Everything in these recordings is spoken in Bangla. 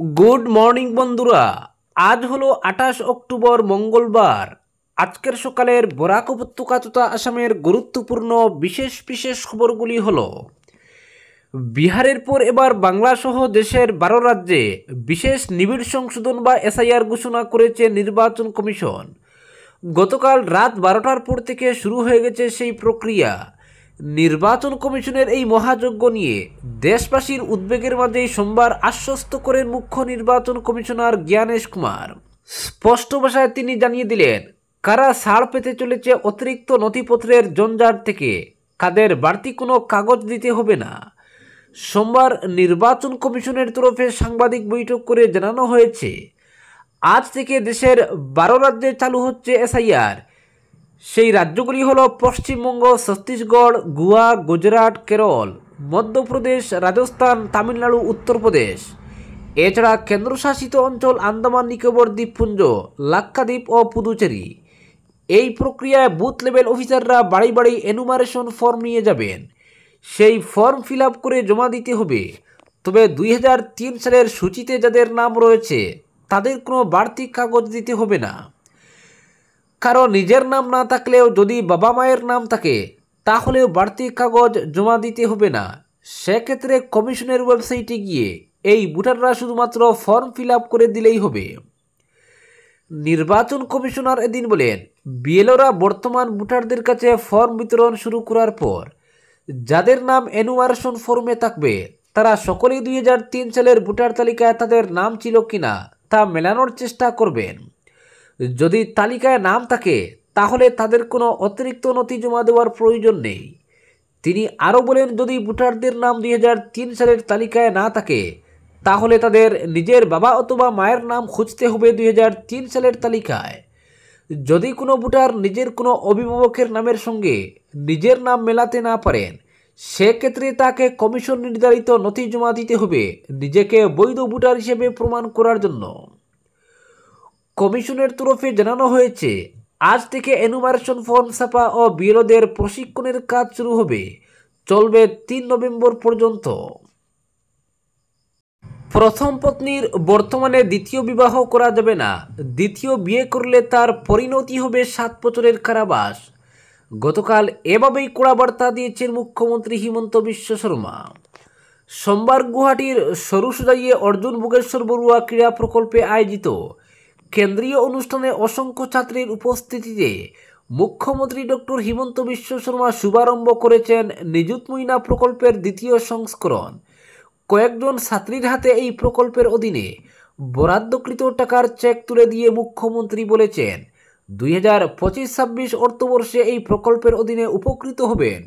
গুড মর্নিং বন্ধুরা। আজ হলো 28 অক্টোবর মঙ্গলবার। আজকের সকালের বরাক উপত্যকা তথা আসামের গুরুত্বপূর্ণ বিশেষ বিশেষ খবরগুলি হলো: বিহারের পর এবার বাংলা সহ দেশের 12 রাজ্যে বিশেষ নিবিড় সংশোধন বা এসআইআর ঘোষণা করেছে নির্বাচন কমিশন। গতকাল রাত 12টার পর থেকে শুরু হয়ে গেছে সেই প্রক্রিয়া। নির্বাচন কমিশনের এই মহাযজ্ঞ নিয়ে দেশবাসীর উদ্বেগের মাঝেই সোমবার আশ্বস্ত করেন মুখ্য নির্বাচন কমিশনার জ্ঞানেশ কুমার। স্পষ্ট ভাষায় তিনি জানিয়ে দিলেন কারা ছাড় পেতে চলেছে অতিরিক্ত নথিপত্রের জঞ্জাট থেকে, কাদের বাড়তি কোনো কাগজ দিতে হবে না। সোমবার নির্বাচন কমিশনের তরফে সাংবাদিক বৈঠক করে জানানো হয়েছে, আজ থেকে দেশের 12 রাজ্যে চালু হচ্ছে এসআইআর। সেই রাজ্যগুলি হলো পশ্চিমবঙ্গ, ছত্তিশগড়, গোয়া, গুজরাট, কেরল, মধ্যপ্রদেশ, রাজস্থান, তামিলনাড়ু, উত্তরপ্রদেশ। এছাড়া কেন্দ্রশাসিত অঞ্চল আন্দামান নিকোবর দ্বীপপুঞ্জ, লাক্ষাদ্বীপ ও পুদুচেরি। এই প্রক্রিয়ায় বুথ লেভেল অফিসাররা বাড়ি বাড়ি এনুমারেশন ফর্ম নিয়ে যাবেন। সেই ফর্ম ফিল আপ করে জমা দিতে হবে। তবে 2003 সালের সূচিতে যাদের নাম রয়েছে তাদের কোনো বাড়তি কাগজ দিতে হবে না। কারো নিজের নাম না থাকলেও যদি বাবা মায়ের নাম থাকে তাহলেও বাড়তি কাগজ জমা দিতে হবে না। সেক্ষেত্রে কমিশনের ওয়েবসাইটে গিয়ে এই ভোটাররা শুধুমাত্র ফর্ম ফিল আপ করে দিলেই হবে। নির্বাচন কমিশনার এদিন বলেন, বিএলওরা বর্তমান ভোটারদের কাছে ফর্ম বিতরণ শুরু করার পর যাদের নাম এনুমারেশন ফর্মে থাকবে তারা সকলেই 2003 সালের ভোটার তালিকায় তাদের নাম ছিল কিনা তা মেলানোর চেষ্টা করবেন। যদি তালিকায় নাম থাকে তাহলে তাদের কোনো অতিরিক্ত নথি জমা দেওয়ার প্রয়োজন নেই। তিনি আরও বলেন, যদি ভোটারদের নাম 2003 সালের তালিকায় না থাকে তাহলে তাদের নিজের বাবা অথবা মায়ের নাম খুঁজতে হবে 2003 সালের তালিকায়। যদি কোনো ভোটার নিজের কোনো অভিভাবকের নামের সঙ্গে নিজের নাম মেলাতে না পারেন সেক্ষেত্রে তাকে কমিশন নির্ধারিত নথি জমা দিতে হবে নিজেকে বৈধ ভোটার হিসেবে প্রমাণ করার জন্য। কমিশনের তরফে জানানো হয়েছে, আজ থেকে এনুমারেশন ফর্ম ছাপা ও বিএলওদের প্রশিক্ষণের কাজ শুরু হবে, চলবে 3 নভেম্বর পর্যন্ত। প্রথম পত্নীর বর্তমানে দ্বিতীয় বিবাহ করা যাবে না, দ্বিতীয় বিয়ে করলে তার পরিণতি হবে 7 বছরের কারাবাস। গতকাল এভাবেই কড়া বার্তা দিয়েছেন মুখ্যমন্ত্রী হিমন্ত বিশ্ব শর্মা। সোমবার গুয়াহাটির সরুসজাইয়ে অর্জুন ভোগেশ্বর বড়ুয়া ক্রীড়া প্রকল্পে আয়োজিত কেন্দ্রীয় অনুষ্ঠানে অসংখ্য ছাত্রীর উপস্থিতিতে মুখ্যমন্ত্রী ডক্টর হিমন্ত বিশ্ব শর্মা শুভারম্ভ করেছেন নিযুত ময়না প্রকল্পের দ্বিতীয় সংস্করণ। কয়েকজন ছাত্রীর হাতে এই প্রকল্পের অধীনে বরাদ্দকৃত টাকার চেক তুলে দিয়ে মুখ্যমন্ত্রী বলেছেন, 2025-26 অর্থবর্ষে এই প্রকল্পের অধীনে উপকৃত হবেন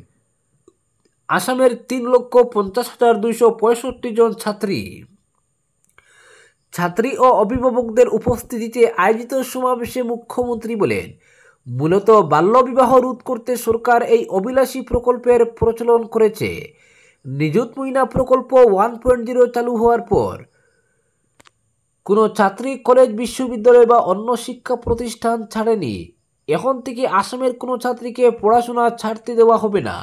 আসামের 3,50,265 জন ছাত্রী ও অভিভাবকদের উপস্থিতিতে আয়োজিত সমাবেশে মুখ্যমন্ত্রী বলেন, মূলত বাল্যবিবাহ রোধ করতে সরকার এই অভিলাষী প্রকল্পের প্রচলন করেছে। নিযুত ময়না প্রকল্প 1.0 চালু হওয়ার পর কোনো ছাত্রী কলেজ, বিশ্ববিদ্যালয় বা অন্য শিক্ষা প্রতিষ্ঠান ছাড়েনি। এখন থেকে আসামের কোনো ছাত্রীকে পড়াশোনা ছাড়তে দেওয়া হবে না।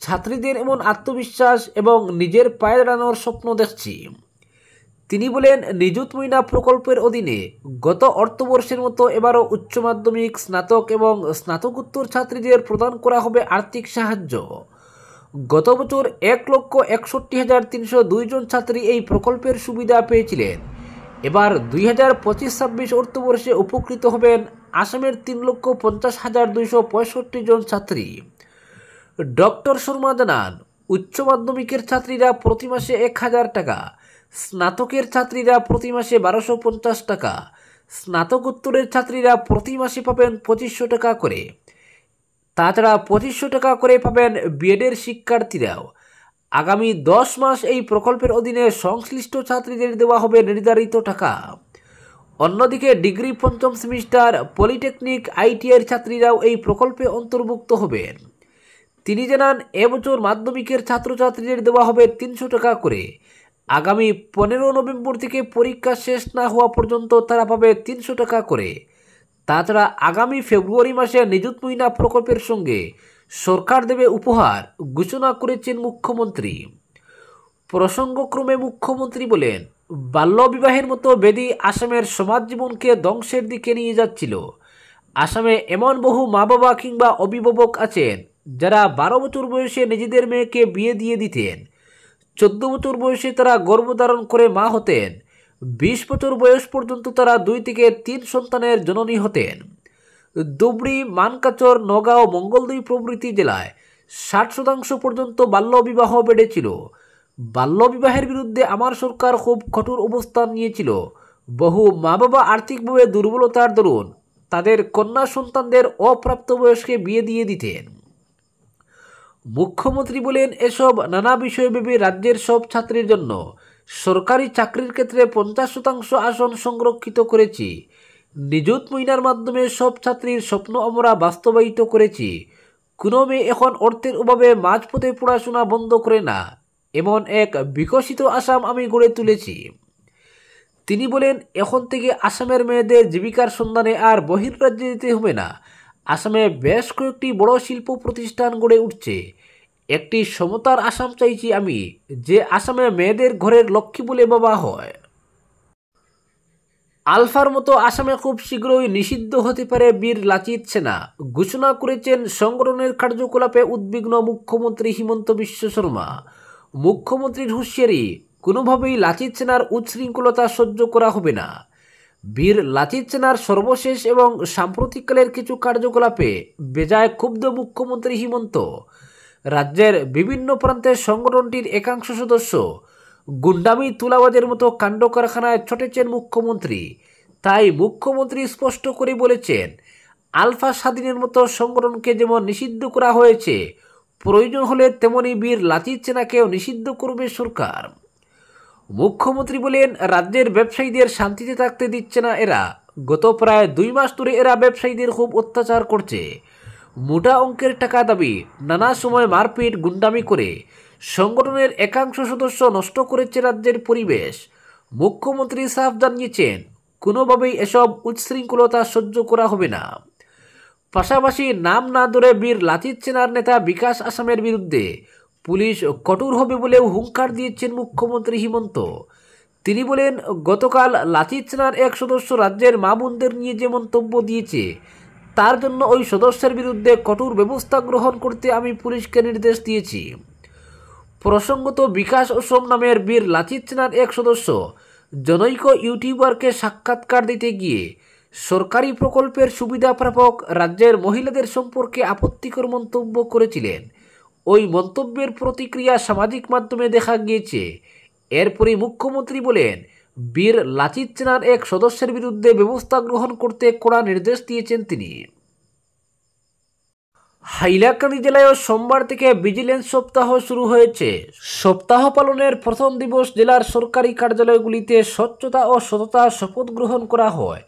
ছাত্রীদের এমন আত্মবিশ্বাস এবং নিজের পায়ে দাঁড়ানোর স্বপ্ন দেখছি। তিনি বলেন, নিযুত ময়না প্রকল্পের অধীনে গত অর্থবর্ষের মতো এবারও উচ্চ মাধ্যমিক, স্নাতক এবং স্নাতকোত্তর ছাত্রীদের প্রদান করা হবে আর্থিক সাহায্য। গত বছর 1,61,302 জন ছাত্রী এই প্রকল্পের সুবিধা পেয়েছিলেন। এবার 2025-26 অর্থবর্ষে উপকৃত হবেন আসামের 3,50,265 জন ছাত্রী। ডক্টর শর্মা জানান, উচ্চ মাধ্যমিকের ছাত্রীরা প্রতি মাসে 1,000 টাকা, স্নাতকের ছাত্রীরা প্রতি মাসে 1,250 টাকা, স্নাতকোত্তরের ছাত্রীরা প্রতি মাসে পাবেন 2,500 টাকা করে। তাছাড়া 2,500 টাকা করে পাবেন বিএডের শিক্ষার্থীরাও। আগামী 10 মাস এই প্রকল্পের অধীনে সংশ্লিষ্ট ছাত্রীদের দেওয়া হবে নির্ধারিত টাকা। অন্যদিকে ডিগ্রি 5ম সেমিস্টার, পলিটেকনিক, আইটিআইয়ের ছাত্রীরাও এই প্রকল্পে অন্তর্ভুক্ত হবেন। তিনি জানান, এবছর মাধ্যমিকের ছাত্রছাত্রীদের দেওয়া হবে 300 টাকা করে। আগামী 15 নভেম্বর থেকে পরীক্ষা শেষ না হওয়া পর্যন্ত তারা পাবে 300 টাকা করে। তাছাড়া আগামী ফেব্রুয়ারি মাসে নিযুত ময়না প্রকল্পের সঙ্গে সরকার দেবে উপহার ঘোষণা করেছেন মুখ্যমন্ত্রী। প্রসঙ্গক্রমে মুখ্যমন্ত্রী বলেন, বাল্যবিবাহের মতো বেদি আসামের সমাজ জীবনকে ধ্বংসের দিকে নিয়ে যাচ্ছিল। আসামে এমন বহু মা বাবা কিংবা অভিভাবক আছেন যারা 12 বছর বয়সে নিজেদের মেয়েকে বিয়ে দিয়ে দিতেন। 14 বছর বয়সে তারা গর্ভধারণ করে মা হতেন। 20 বছর বয়স পর্যন্ত তারা 2 থেকে 3 সন্তানের জননী হতেন। ধুবড়ী, মানকাচর, নগাঁও, মঙ্গলদৈ প্রভৃতি জেলায় 60% পর্যন্ত বাল্যবিবাহ বেড়েছিল। বাল্যবিবাহের বিরুদ্ধে আমার সরকার খুব কঠোর অবস্থান নিয়েছিল। বহু মা বাবা আর্থিকভাবে দুর্বলতার দরুন তাদের কন্যা সন্তানদের অপ্রাপ্তবয়স্কে বিয়ে দিয়ে দিতেন। মুখ্যমন্ত্রী বলেন, এসব নানা বিষয় ভেবে রাজ্যের সব ছাত্রীর জন্য সরকারি চাকরির ক্ষেত্রে 50% আসন সংরক্ষিত করেছি। নিযুত মহিনার মাধ্যমে সব ছাত্রীর স্বপ্ন আমরা বাস্তবায়িত করেছি। কোনো মেয়ে এখন অর্থের অভাবে মাঝপথে পড়াশোনা বন্ধ করে না, এমন এক বিকশিত আসাম আমি গড়ে তুলেছি। তিনি বলেন, এখন থেকে আসামের মেয়েদের জীবিকার সন্ধানে আর বহির্রাজ্যে যেতে হবে না। আসামে বেশ কয়েকটি বড় শিল্প প্রতিষ্ঠান গড়ে উঠছে। একটি সমতার আসাম চাইছি আমি, যে আসামে মেয়েদের ঘরের লক্ষ্মী বলে ভাবা হয়। আলফার মতো আসামে খুব শীঘ্রই নিষিদ্ধ হতে পারে বীর লাচিত সেনা ঘোষণা করেছেন সংগঠনের কার্যকলাপে উদ্বিগ্ন মুখ্যমন্ত্রী হিমন্ত বিশ্ব শর্মা। মুখ্যমন্ত্রীর হুঁশিয়ারি, কোনোভাবেই লাচিত সেনার উচ্ছৃঙ্খলতা সহ্য করা হবে না। বীর লাচিত সেনার সর্বশেষ এবং সাম্প্রতিককালের কিছু কার্যকলাপে বেজায় ক্ষুব্ধ মুখ্যমন্ত্রী হিমন্ত। রাজ্যের বিভিন্ন প্রান্তে সংগঠনটির একাংশ সদস্য গুন্ডামি, তুলাবাজের মতো কাণ্ড কারখানায় ছটেছেন মুখ্যমন্ত্রী। তাই মুখ্যমন্ত্রী স্পষ্ট করে বলেছেন, আলফা স্বাধীনের মতো সংগঠনকে যেমন নিষিদ্ধ করা হয়েছে, প্রয়োজন হলে তেমনি বীর লাচিত সেনাকেও নিষিদ্ধ করবে সরকার। মুখ্যমন্ত্রী বলেন, রাজ্যের ব্যবসায়ীদের শান্তিতে থাকতে দিচ্ছে না এরা। গত প্রায় 2 মাস ধরে এরা ব্যবসায়ীদের খুব অত্যাচার করছে। মোটা অঙ্কের টাকা দাবি, নানা সময় মারপিট, গুন্ডামি করে সংগঠনের একাংশ সদস্য নষ্ট করেছে রাজ্যের পরিবেশ। মুখ্যমন্ত্রী সাফ জানিয়েছেন, কোনোভাবেই এসব উচ্ছৃঙ্খলতা সহ্য করা হবে না। পাশাপাশি নাম না ধরে বীর লাচিত সেনার নেতা বিকাশ আসামের বিরুদ্ধে পুলিশ কঠোর হবে বলেও হুঙ্কার দিয়েছেন মুখ্যমন্ত্রী হিমন্ত। তিনি বলেন, গতকাল লাচিত সেনার এক সদস্য রাজ্যের মা বোনদের নিয়ে যে মন্তব্য দিয়েছে, তার জন্য ওই সদস্যের বিরুদ্ধে কঠোর ব্যবস্থা গ্রহণ করতে আমি পুলিশকে নির্দেশ দিয়েছি। প্রসঙ্গত, বিকাশ অসম নামের বীর লাচিত সেনার এক সদস্য জনৈক ইউটিউবারকে সাক্ষাৎকার দিতে গিয়ে সরকারি প্রকল্পের সুবিধা প্রাপক রাজ্যের মহিলাদের সম্পর্কে আপত্তিকর মন্তব্য করেছিলেন। ওই মন্তব্যের প্রতিক্রিয়া সামাজিক মাধ্যমে দেখা গিয়েছে। এরপরই মুখ্যমন্ত্রী বলেন, বীর লাচিত সেনার এক সদস্যের বিরুদ্ধে ব্যবস্থা গ্রহণ করতে কড়া নির্দেশ দিয়েছেন তিনি। হাইলাকান্দি জেলায়ও সোমবার থেকে ভিজিলেন্স সপ্তাহ শুরু হয়েছে। সপ্তাহ পালনের প্রথম দিবস জেলার সরকারি কার্যালয়গুলিতে স্বচ্ছতা ও সততার শপথ গ্রহণ করা হয়।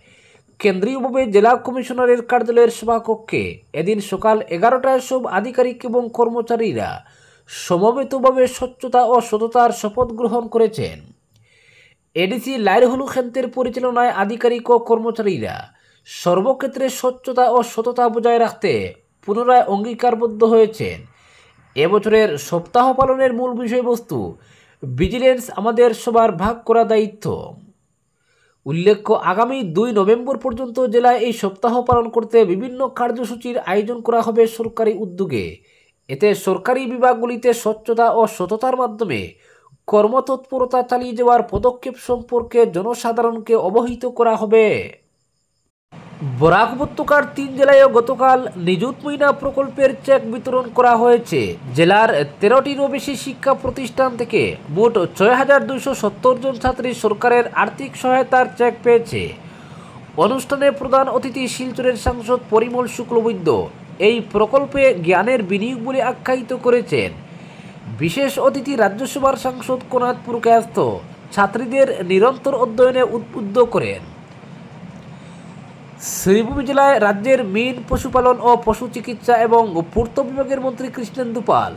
কেন্দ্রীয়ভাবে জেলা কমিশনারের কার্যালয়ের সভাকক্ষে এদিন সকাল 11টায় সব আধিকারিক এবং কর্মচারীরা সমবেতভাবে স্বচ্ছতা ও সততার শপথ গ্রহণ করেছেন। এডিসি লাইরহুলু খেন্তের পরিচালনায় আধিকারিক ও কর্মচারীরা সর্বক্ষেত্রে স্বচ্ছতা ও সততা বজায় রাখতে পুনরায় অঙ্গীকারবদ্ধ হয়েছেন। এবছরের সপ্তাহ পালনের মূল বিষয়বস্তু, ভিজিলেন্স আমাদের সবার ভাগ করা দায়িত্ব। উল্লেখ্য, আগামী 2 নভেম্বর পর্যন্ত জেলায় এই সপ্তাহ পালন করতে বিভিন্ন কার্যসূচির আয়োজন করা হবে সরকারি উদ্যোগে। এতে সরকারি বিভাগগুলিতে স্বচ্ছতা ও সততার মাধ্যমে কর্মতৎপরতা চালিয়ে যাওয়ার পদক্ষেপ সম্পর্কে জনসাধারণকে অবহিত করা হবে। বরাক উপত্যকার 3 জেলায়ও গতকাল নিযুত মহিনা প্রকল্পের চেক বিতরণ করা হয়েছে। জেলার 13টিরও বেশি শিক্ষা প্রতিষ্ঠান থেকে মোট 6,270 জন ছাত্রী সরকারের আর্থিক সহায়তার চেক পেয়েছে। অনুষ্ঠানে প্রধান অতিথি শিলচরের সাংসদ পরিমল শুক্লবৈদ্য এই প্রকল্পে জ্ঞানের বিনিয়োগ বলে আখ্যায়িত করেছেন। বিশেষ অতিথি রাজ্যসভার সাংসদ কোনাদপুর কায়স্থ ছাত্রীদের নিরন্তর অধ্যয়নে উদ্বুদ্ধ করেন। শ্রীভূমি জেলায় রাজ্যের মীন, পশুপালন ও পশু চিকিৎসা এবং পূর্ত বিভাগের মন্ত্রী কৃষ্ণেন্দু পাল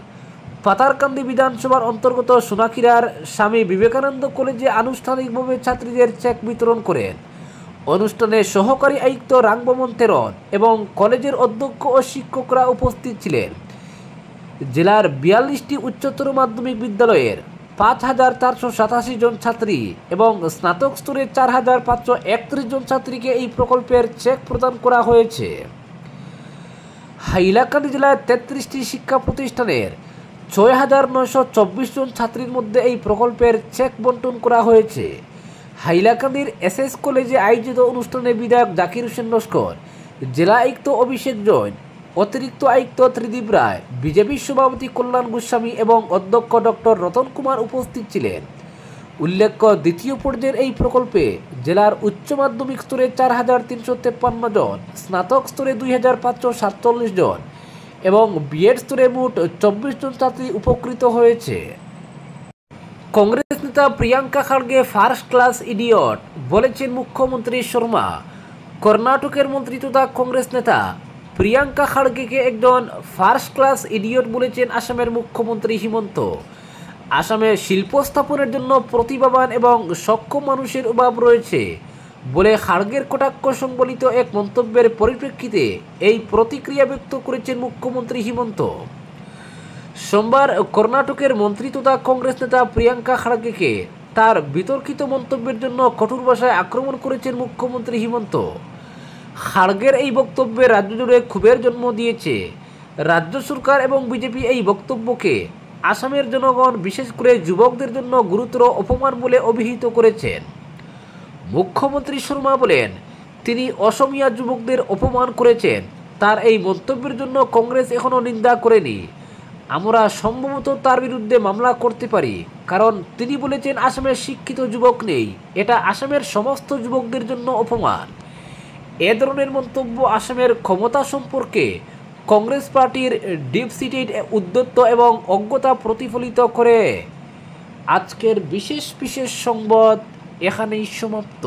পাতারকান্দি বিধানসভার অন্তর্গত সোনাখিরার স্বামী বিবেকানন্দ কলেজে আনুষ্ঠানিকভাবে ছাত্রীদের চেক বিতরণ করেন। অনুষ্ঠানে সহকারী আয়ুক্ত রাংবমন তেরন এবং কলেজের অধ্যক্ষ ও শিক্ষকরা উপস্থিত ছিলেন। জেলার 42টি উচ্চতর মাধ্যমিক বিদ্যালয়ের 5,487 জন ছাত্রী এবং স্নাতক স্তরে 4,531 জন ছাত্রীকে এই প্রকল্পের চেক প্রদান করা হয়েছে। হাইলাকান্দি জেলায় 33টি শিক্ষা প্রতিষ্ঠানের 6,924 জন ছাত্রীর মধ্যে এই প্রকল্পের চেক বন্টন করা হয়েছে। হাইলাকান্দির এসএস কলেজে আয়োজিত অনুষ্ঠানে বিধায়ক জাকির হোসেন লস্কর, জেলা আয়ুক্ত অভিষেক জৈন, অতিরিক্ত আয়ুক্ত ত্রিদীপ রায়, বিজেপি সভাপতি কল্যাণ গোস্বামী এবং অধ্যক্ষ ডক্টর রতন কুমার উপস্থিত ছিলেন। উল্লেখ্য, দ্বিতীয় পর্যায়ের এই প্রকল্পে জেলার উচ্চ মাধ্যমিক স্তরে 4,353 জন, স্নাতক স্তরে 2,547 জন এবং বিএড স্তরে মোট 24 জন ছাত্রী উপকৃত হয়েছে। কংগ্রেস নেতা প্রিয়াঙ্কা খাড়গে ফার্স্ট ক্লাস ইডিয়ট বলেছেন মুখ্যমন্ত্রী শর্মা। কর্ণাটকের মন্ত্রী তথা কংগ্রেস নেতা প্রিয়াঙ্কা খাড়গেকে একজন ফার্স্ট ক্লাস ইডিয়ট বলেছেন আসামের মুখ্যমন্ত্রী হিমন্ত। আসামে শিল্প স্থাপনের জন্য প্রতিভাবান এবং সক্ষম মানুষের অভাব রয়েছে বলে খাড়গের কটাক্ষ সংবলিত এক মন্তব্যের পরিপ্রেক্ষিতে এই প্রতিক্রিয়া ব্যক্ত করেছেন মুখ্যমন্ত্রী হিমন্ত। সোমবার কর্ণাটকের মন্ত্রী তথা কংগ্রেস নেতা প্রিয়াঙ্কা খাড়গেকে তার বিতর্কিত মন্তব্যের জন্য কঠোর ভাষায় আক্রমণ করেছেন মুখ্যমন্ত্রী হিমন্ত। খাড়গের এই বক্তব্যে রাজ্য জুড়ে ক্ষোভের জন্ম দিয়েছে। রাজ্য সরকার এবং বিজেপি এই বক্তব্যকে আসামের জনগণ, বিশেষ করে যুবকদের জন্য গুরুতর অপমান বলে অভিহিত করেছেন। মুখ্যমন্ত্রী শর্মা বলেন, তিনি অসমীয়া যুবকদের অপমান করেছেন। তার এই মন্তব্যের জন্য কংগ্রেস এখনও নিন্দা করেনি। আমরা সম্ভবত তার বিরুদ্ধে মামলা করতে পারি, কারণ তিনি বলেছেন আসামের শিক্ষিত যুবক নেই। এটা আসামের সমস্ত যুবকদের জন্য অপমান। এ ধরনের মন্তব্য আসামের ক্ষমতা সম্পর্কে কংগ্রেস পার্টির ডিপ সিটেড উদ্ধত্ত এবং অজ্ঞতা প্রতিফলিত করে। আজকের বিশেষ সংবাদ এখানেই সমাপ্ত।